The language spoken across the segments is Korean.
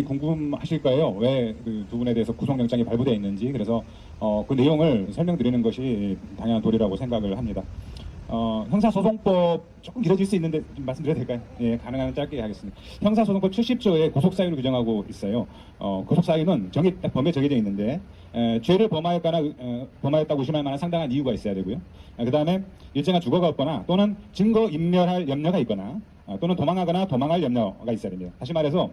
궁금하실 거예요. 왜 그 두 분에 대해서 구속영장이 발부되어 있는지. 그래서 그 내용을 설명드리는 것이 당연한 도리라고 생각을 합니다. 형사소송법 조금 길어질 수 있는데 좀 말씀드려도 될까요? 예, 가능하면 짧게 하겠습니다. 형사소송법 70조에 구속사유를 규정하고 있어요. 구속사유는 딱 범위에 정해져 있는데 죄를 범하였다고 의심할 만한 상당한 이유가 있어야 되고요. 그 다음에 일정한 주거가 없거나 또는 증거 인멸할 염려가 있거나 또는 도망하거나 도망할 염려가 있어야 됩니다. 다시 말해서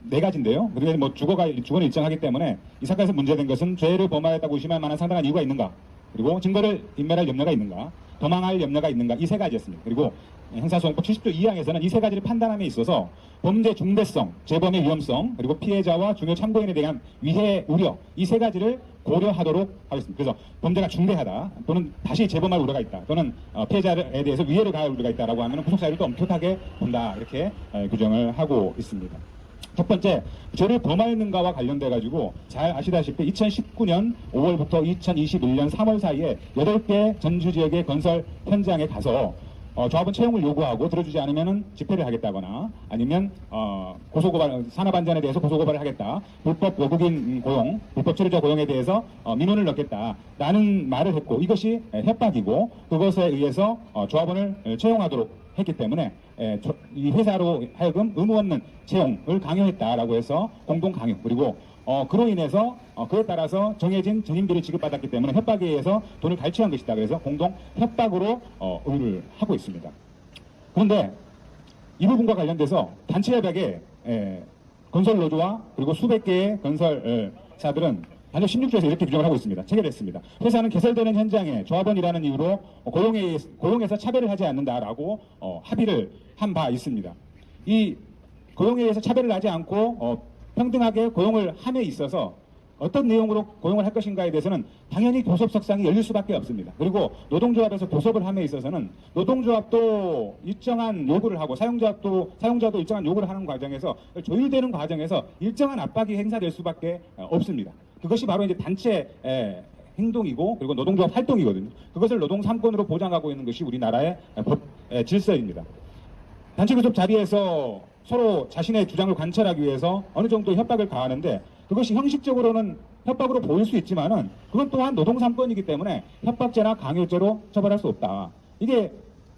네 가지인데요. 그런데 뭐 주거는 일정하기 때문에 이 사건에서 문제된 것은 죄를 범하였다고 의심할 만한 상당한 이유가 있는가, 그리고 증거를 인멸할 염려가 있는가, 도망할 염려가 있는가, 이 세 가지였습니다. 그리고 형사소송법 70조 2항에서는 이 세 가지를 판단함에 있어서 범죄 중대성, 재범의 위험성, 그리고 피해자와 중요 참고인에 대한 위해 우려, 이 세 가지를 고려하도록 하겠습니다. 그래서 범죄가 중대하다, 또는 다시 재범할 우려가 있다, 또는 피해자에 대해서 위해를 가할 우려가 있다라고 하면 구속사유를 또 엄격하게 본다, 이렇게 규정을 하고 있습니다. 첫 번째, 죄를 범하였는가와 관련돼 가지고 잘 아시다시피 2019년 5월부터 2021년 3월 사이에 8개 전주 지역의 건설 현장에 가서 조합원 채용을 요구하고 들어주지 않으면 집회를 하겠다거나, 아니면 고소고발, 산업안전에 대해서 고소고발을 하겠다, 불법 외국인 고용, 불법 체류자 고용에 대해서 민원을 넣겠다라는 말을 했고, 이것이 협박이고 그것에 의해서 조합원을 채용하도록 했기 때문에 이 회사로 하여금 의무 없는 채용을 강요했다라고 해서 공동 강요, 그리고 그로 인해서 그에 따라서 정해진 전임비를 지급받았기 때문에 협박에 의해서 돈을 갈취한 것이다. 그래서 공동 협박으로 의뢰를 하고 있습니다. 그런데 이 부분과 관련돼서 단체 협약에 건설 노조와 그리고 수백 개의 건설사들은 단체 16조에서 이렇게 규정을 하고 있습니다. 체결했습니다. 회사는 개설되는 현장에 조합원이라는 이유로 고용에서 차별을 하지 않는다라고 합의를 한 바 있습니다. 이 고용에 의해서 차별을 하지 않고 평등하게 고용을 함에 있어서 어떤 내용으로 고용을 할 것인가에 대해서는 당연히 교섭석상이 열릴 수밖에 없습니다. 그리고 노동조합에서 교섭을 함에 있어서는 노동조합도 일정한 요구를 하고 사용자도 일정한 요구를 하는 과정에서, 조율되는 과정에서 일정한 압박이 행사될 수밖에 없습니다. 그것이 바로 이제 단체 행동이고, 그리고 노동조합 활동이거든요. 그것을 노동 3권으로 보장하고 있는 것이 우리나라의 법 질서입니다. 단체 교섭 자리에서 서로 자신의 주장을 관철하기 위해서 어느 정도 협박을 가하는데, 그것이 형식적으로는 협박으로 보일 수 있지만은 그것 또한 노동 3권이기 때문에 협박죄나 강요죄로 처벌할 수 없다. 이게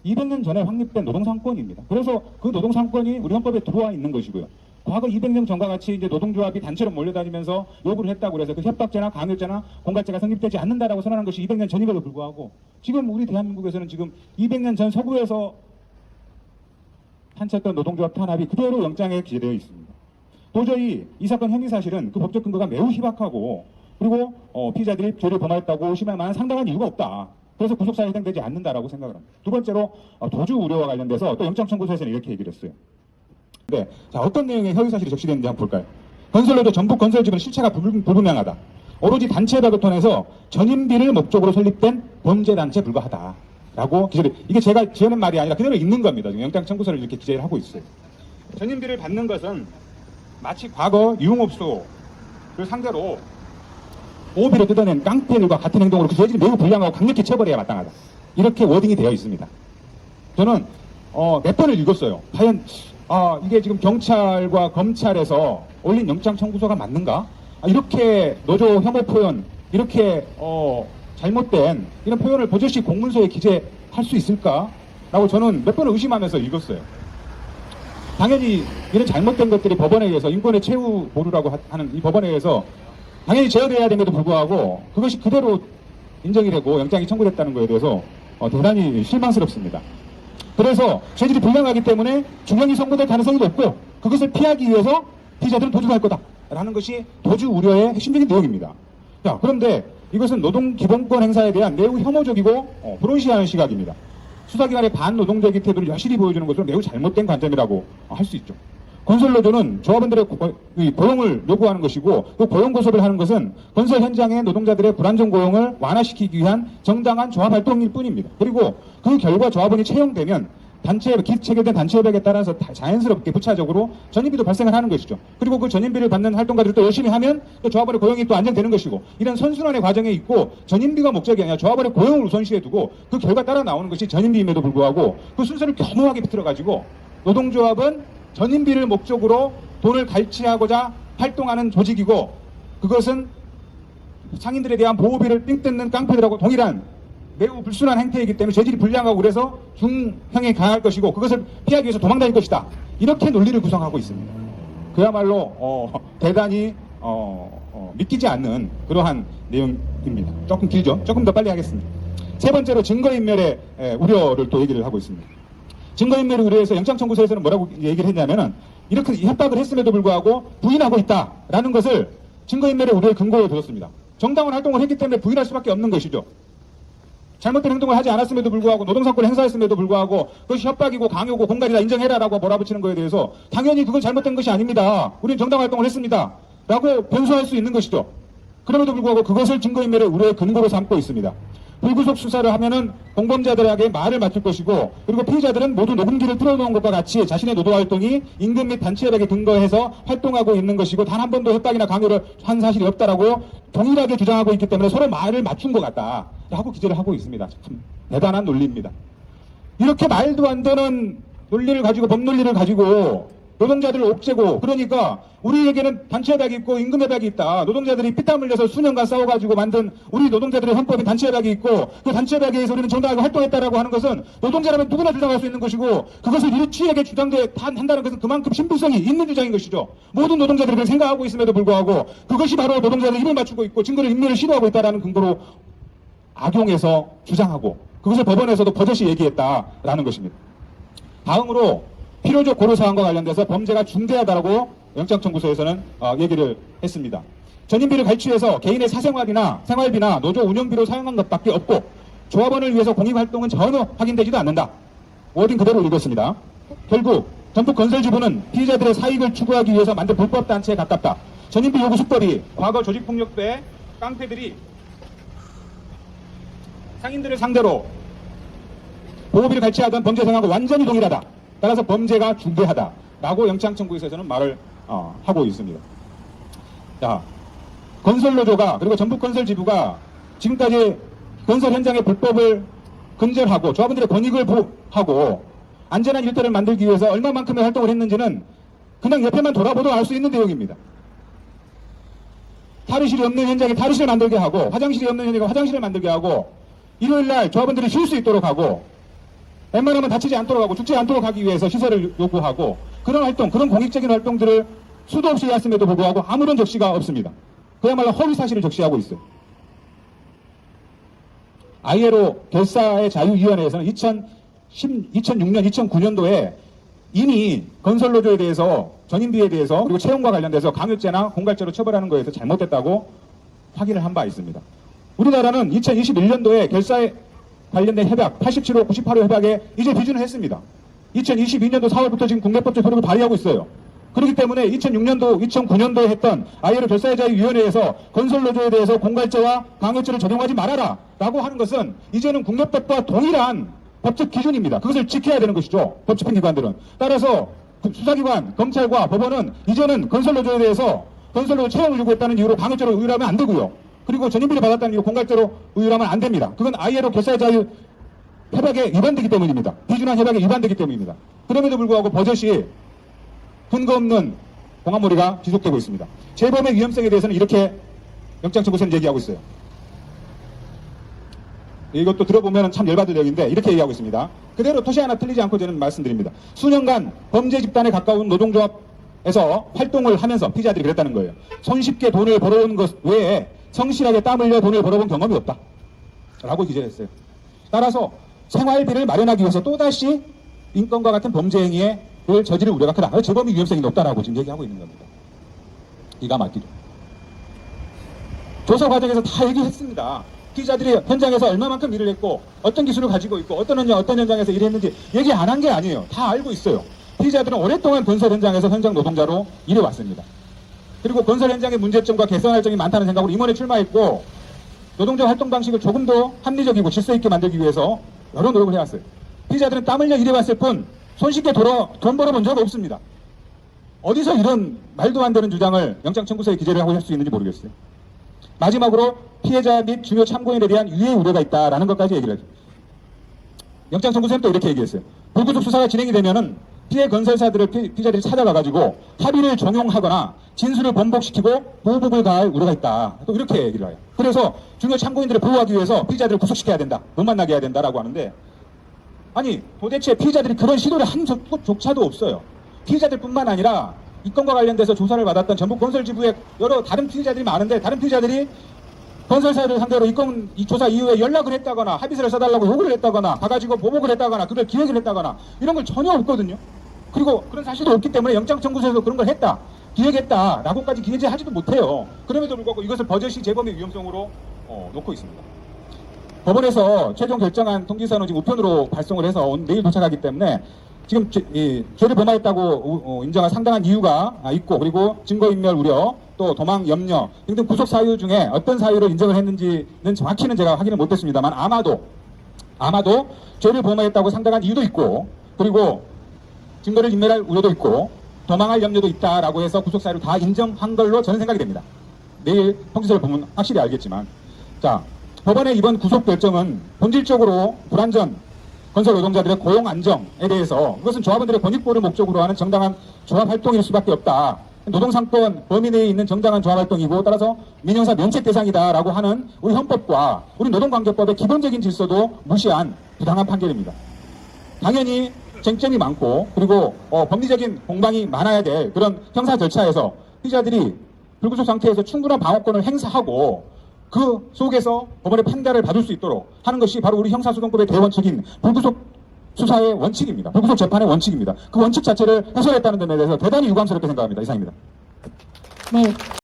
200년 전에 확립된 노동 3권입니다. 그래서 그 노동 3권이 우리 헌법에 들어와 있는 것이고요. 과거 200년 전과 같이 이제 노동조합이 단체로 몰려다니면서 요구를 했다고 해서 그 협박죄나 강요죄나 공갈죄가 성립되지 않는다라고 선언한 것이 200년 전임에도 불구하고, 지금 우리 대한민국에서는 지금 200년 전 서구에서 판치했던 노동조합 탄압이 그대로 영장에 기재되어 있습니다. 도저히 이 사건 혐의 사실은 그 법적 근거가 매우 희박하고, 그리고 피의자들이 죄를 범하였다고 의심할 만한 상당한 이유가 없다. 그래서 구속사유에 해당되지 않는다라고 생각을 합니다. 두 번째로 도주 우려와 관련돼서 또 영장 청구서에서는 이렇게 얘기를 했어요. 네, 자, 어떤 내용의 허위 사실이 적시되는지 한번 볼까요? 건설로도 전북 건설지구는 실체가 불분명하다. 오로지 단체 협약을 통해서 전임비를 목적으로 설립된 범죄단체에 불과하다. 라고 기재를, 이게 제가 지어낸 말이 아니라 그대로 있는 겁니다. 지금 영장 청구서를 이렇게 기재를 하고 있어요. 전임비를 받는 것은 마치 과거 유흥업소를 상대로 오비로 뜯어낸 깡패들과 같은 행동으로 그 죄질이 매우 불량하고 강력히 처벌해야 마땅하다. 이렇게 워딩이 되어 있습니다. 저는 몇 번을 읽었어요. 과연 이게 지금 경찰과 검찰에서 올린 영장 청구서가 맞는가? 이렇게 노조 혐오 표현, 이렇게 잘못된 이런 표현을 버젓이 공문서에 기재할 수 있을까라고 저는 몇 번을 의심하면서 읽었어요. 당연히 이런 잘못된 것들이 법원에 의해서, 인권의 최후 보루라고 하는 이 법원에 의해서 당연히 제어돼야 됨에도 불구하고 그것이 그대로 인정이 되고 영장이 청구됐다는 것에 대해서 대단히 실망스럽습니다. 그래서 죄질이 불량하기 때문에 중형이 선고될 가능성이 높고, 그것을 피하기 위해서 피의자들은 도주할 거다라는 것이 도주 우려의 핵심적인 내용입니다. 자, 그런데 이것은 노동기본권 행사에 대한 매우 혐오적이고 불온시하는 시각입니다. 수사기관의 반노동적인 태도를 여실히 보여주는 것으로 매우 잘못된 관점이라고 할 수 있죠. 건설노조는 조합원들의 고용을 요구하는 것이고, 그 고용 고섭을 하는 것은 건설 현장의 노동자들의 불안정 고용을 완화시키기 위한 정당한 조합활동일 뿐입니다. 그리고 그 결과 조합원이 채용되면 체결된 단체 협약에 따라서 자연스럽게 부차적으로 전임비도 발생을 하는 것이죠. 그리고 그 전임비를 받는 활동가들이 또 열심히 하면 또 조합원의 고용이 또 안정되는 것이고, 이런 선순환의 과정에 있고, 전임비가 목적이 아니라 조합원의 고용을 우선시해 두고 그 결과 따라 나오는 것이 전임비임에도 불구하고 그 순서를 겸허하게 비틀어 가지고 노동조합은 전임비를 목적으로 돈을 갈취하고자 활동하는 조직이고 그것은 상인들에 대한 보호비를 삥 뜯는 깡패들하고 동일한 매우 불순한 행태이기 때문에 죄질이 불량하고 그래서 중형에 가할 것이고 그것을 피하기 위해서 도망다닐 것이다. 이렇게 논리를 구성하고 있습니다. 그야말로 대단히 믿기지 않는 그러한 내용입니다. 조금 길죠? 조금 더 빨리 하겠습니다. 세 번째로 증거인멸의 우려를 또 얘기를 하고 있습니다. 증거인멸을 우려해서 영장청구서에서는 뭐라고 얘기를 했냐면은 이렇게 협박을 했음에도 불구하고 부인하고 있다라는 것을 증거인멸의 우려의 근거로 들었습니다. 정당한 활동을 했기 때문에 부인할 수밖에 없는 것이죠. 잘못된 행동을 하지 않았음에도 불구하고 노동사건을 행사했음에도 불구하고 그것이 협박이고 강요고 공갈이다 인정해라라고 몰아붙이는 거에 대해서 당연히 그건 잘못된 것이 아닙니다. 우리는 정당 활동을 했습니다. 라고 변소할 수 있는 것이죠. 그럼에도 불구하고 그것을 증거인멸의 우려의 근거로 삼고 있습니다. 불구속 수사를 하면은 공범자들에게 말을 맡길 것이고 그리고 피의자들은 모두 녹음기를 틀어놓은 것과 같이 자신의 노동활동이 임금 및 단체 협약에 근거해서 활동하고 있는 것이고 단 한 번도 협박이나 강요를 한 사실이 없다라고 동일하게 주장하고 있기 때문에 서로 말을 맞춘 것 같다라고 기재를 하고 있습니다. 참 대단한 논리입니다. 이렇게 말도 안 되는 논리를 가지고 법논리를 가지고 노동자들을 옥죄고 그러니까 우리에게는 단체협약이 있고 임금협약이 있다. 노동자들이 피땀 흘려서 수년간 싸워가지고 만든 우리 노동자들의 헌법인 단체협약이 있고 그 단체협약에 의해서 우리는 정당하게 활동했다라고 하는 것은 노동자라면 누구나 주장할 수 있는 것이고 그것을 일치하게 한다는 것은 그만큼 신빙성이 있는 주장인 것이죠. 모든 노동자들이 그걸 생각하고 있음에도 불구하고 그것이 바로 노동자들의 힘을 맞추고 있고 증거를 인멸을 시도하고 있다는 근거로 악용해서 주장하고 그것을 법원에서도 버젓이 얘기했다라는 것입니다. 다음으로 필요적 고려사항과 관련돼서 범죄가 중대하다라고 영장청구서에서는 얘기를 했습니다. 전인비를 갈취해서 개인의 사생활이나 생활비나 노조 운영비로 사용한 것밖에 없고 조합원을 위해서 공익활동은 전혀 확인되지도 않는다. 워딩 그대로 읽었습니다. 결국 전북건설지부는 피의자들의 사익을 추구하기 위해서 만든 불법단체에 가깝다. 전인비 요구 수법이 과거 조직폭력배 깡패들이 상인들을 상대로 보호비를 갈취하던 범죄 생활과 완전히 동일하다. 따라서 범죄가 중대하다라고 영장청구에서는 말을 하고 있습니다. 자, 건설노조가 그리고 전북건설지부가 지금까지 건설 현장의 불법을 근절하고 조합원들의 권익을 보호하고 안전한 일터를 만들기 위해서 얼마만큼의 활동을 했는지는 그냥 옆에만 돌아보도 알 수 있는 내용입니다. 탈의실이 없는 현장에 탈의실을 만들게 하고 화장실이 없는 현장에 화장실을 만들게 하고 일요일날 조합원들이 쉴 수 있도록 하고 웬만하면 다치지 않도록 하고 죽지 않도록 하기 위해서 시설을 요구하고 그런 활동, 그런 공익적인 활동들을 수도 없이 했음에도 불구하고 아무런 적시가 없습니다. 그야말로 허위 사실을 적시하고 있어요. ILO 결사의 자유위원회에서는 2006년, 2009년도에 이미 건설노조에 대해서 전인비에 대해서 그리고 채용과 관련돼서 강요죄나 공갈죄로 처벌하는 거에 대해서 잘못됐다고 확인을 한 바 있습니다. 우리나라는 2021년도에 결사에 관련된 협약 87호, 98호 협약에 이제 비준을 했습니다. 2022년도 4월부터 지금 국내법적 효력을 발휘하고 있어요. 그렇기 때문에 2006년도, 2009년도에 했던 ILO 결사자유위원회에서 건설노조에 대해서 공갈죄와 강요죄를 적용하지 말아라 라고 하는 것은 이제는 국내법과 동일한 법적 기준입니다. 그것을 지켜야 되는 것이죠. 법집행기관들은. 따라서 수사기관, 검찰과 법원은 이제는 건설노조에 대해서 건설노조 채용을 요구했다는 이유로 강요죄로 의율하면 안 되고요. 그리고 전인비를 받았다는 이유 공갈죄로 의율하면 안 됩니다. 그건 ILO 결사자유 협약에 위반되기 때문입니다. 비준한 협약에 위반되기 때문입니다. 그럼에도 불구하고 버젓이 근거 없는 공안몰이가 지속되고 있습니다. 재범의 위험성에 대해서는 이렇게 영장청구서는 얘기하고 있어요. 이것도 들어보면 참 열받을 내용인데 이렇게 얘기하고 있습니다. 그대로 토시 하나 틀리지 않고 저는 말씀드립니다. 수년간 범죄 집단에 가까운 노동조합에서 활동을 하면서 피의자들이 그랬다는 거예요. 손쉽게 돈을 벌어온 것 외에 성실하게 땀 흘려 돈을 벌어본 경험이 없다. 라고 기재를 했어요. 따라서 생활비를 마련하기 위해서 또다시 인권과 같은 범죄 행위를 저지를 우려가 크다. 재범의 위험성이 높다라고 지금 얘기하고 있는 겁니다. 기가 막히죠. 조사 과정에서 다 얘기했습니다. 피의자들이 현장에서 얼마만큼 일을 했고 어떤 기술을 가지고 있고 어떤 현장에서 일했는지 얘기 안 한 게 아니에요. 다 알고 있어요. 피의자들은 오랫동안 건설 현장에서 현장 노동자로 일해왔습니다. 그리고 건설 현장의 문제점과 개선할 점이 많다는 생각으로 임원에 출마했고 노동자 활동 방식을 조금 더 합리적이고 질서 있게 만들기 위해서 여러 노력을 해왔어요. 피의자들은 땀 흘려 일해왔을 뿐 손쉽게 돈 벌어본 적 없습니다. 어디서 이런 말도 안 되는 주장을 영장청구서에 기재를 하고 할 수 있는지 모르겠어요. 마지막으로 피해자 및 중요 참고인에 대한 유해 우려가 있다라는 것까지 얘기를 해요. 영장청구서는 또 이렇게 얘기했어요. 불구속 수사가 진행이 되면은 피해 건설사들을 피자들이 찾아가가지고 합의를 종용하거나 진술을 번복시키고 보복을 가할 우려가 있다. 또 이렇게 얘기를 해요. 그래서 중요 참고인들을 보호하기 위해서 피의자들을 구속시켜야 된다. 못 만나게 해야 된다라고 하는데, 아니 도대체 피의자들이 그런 시도를 한 적조차도 없어요. 피의자들뿐만 아니라 이 건과 관련돼서 조사를 받았던 전북건설지부의 여러 다른 피의자들이 많은데, 다른 피의자들이 건설사를 상대로 이 조사 이후에 연락을 했다거나 합의서를 써달라고 요구를 했다거나 가가지고 보복을 했다거나 그걸 기획을 했다거나 이런 걸 전혀 없거든요. 그리고 그런 사실도 없기 때문에 영장청구서에서 그런 걸 했다, 기획했다라고까지 기재하지도 못해요. 그럼에도 불구하고 이것을 버젓이 재범의 위험성으로 놓고 있습니다. 법원에서 최종 결정한 통지서는 지금 우편으로 발송을 해서 내일 도착하기 때문에 지금 죄를 범하였다고 인정한 상당한 이유가 있고, 그리고 증거인멸 우려, 또 도망 염려 등등 구속 사유 중에 어떤 사유를 인정을 했는지는 정확히는 제가 확인을 못했습니다만 아마도 죄를 범하였다고 상당한 이유도 있고, 그리고 증거를 인멸할 우려도 있고 도망할 염려도 있다라고 해서 구속 사유를 다 인정한 걸로 저는 생각이 됩니다. 내일 통지서를 보면 확실히 알겠지만, 자, 법원의 이번 구속 결정은 본질적으로 불완전 건설 노동자들의 고용 안정에 대해서, 그것은 조합원들의 권익보호를 목적으로 하는 정당한 조합 활동일 수밖에 없다. 노동상권 범위 내에 있는 정당한 조합 활동이고, 따라서 민형사 면책 대상이다라고 하는 우리 헌법과 우리 노동관계법의 기본적인 질서도 무시한 부당한 판결입니다. 당연히 쟁점이 많고, 그리고 법리적인 공방이 많아야 될 그런 형사 절차에서 피의자들이 불구속 상태에서 충분한 방어권을 행사하고 그 속에서 법원의 판단을 받을 수 있도록 하는 것이 바로 우리 형사소송법의 대원칙인 불구속 수사의 원칙입니다. 불구속 재판의 원칙입니다. 그 원칙 자체를 훼손했다는 점에 대해서 대단히 유감스럽게 생각합니다. 이상입니다. 네.